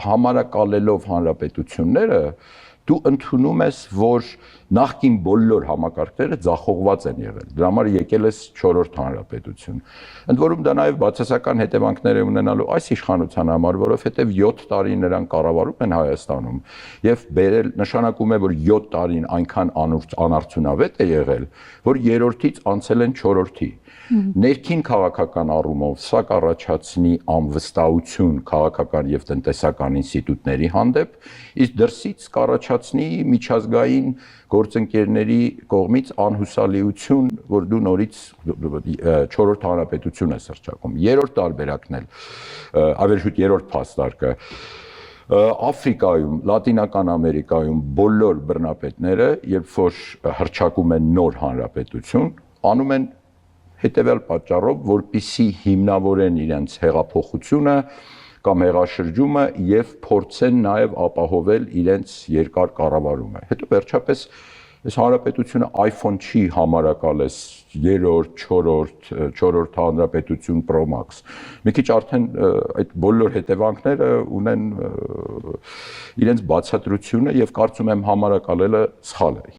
համարակալելով հանրապետությունները դու ընդունում ես, որ նախկին բոլոր համակարգերը ձախողված են եղել։ Դրա համար եկել է 4-րդ հանրապետություն։ Ընդ որում դա նաև բացասական հետևանքներ է ունենալու այս իշխանության համար, որովհետև 7 տարի նրանք կառավարում են Հայաստանում եւ նշանակում է, որ 7 տարին այնքան անարդյունավետ է եղել, որ 3-ից անցել են 4-րդի։ Ներքին քաղաքական առումով սա կառաջացնի անվստահություն քաղաքական եւ տնտեսական ինստիտուտների հանդեպ, իսկ դրսից կառաջացնի միջազգային գործընկերների կողմից անհուսալիություն, որ դու նորից 4-րդ հանրապետություն ես հռչակում։ Երրորդ տարբերակն էլ, ավելի շուտ երրորդ փաստարկը, Աֆրիկայում, Լատինական Ամերիկայում բոլոր բռնապետները, երբ որ հռչակում են նոր հանրապետություն, անում են հետևյալ պատճառով, որպեսզի հիմնավորեն իրենց հեղափոխությունը կամ հեղաշրջումը եւ փորձեն նաեւ ապահովել իրենց երկար կառավարումը։ Հետո վերջապես այս հանրապետությունը iPhone չի համարակալես 3-րդ, 4-րդ հանրապետություն Pro Max։ Մի քիչ արդեն այդ բոլոր հետևանքները ունեն իրենց բացատրությունը եւ կարծում եմ համարակալելը սխալ է։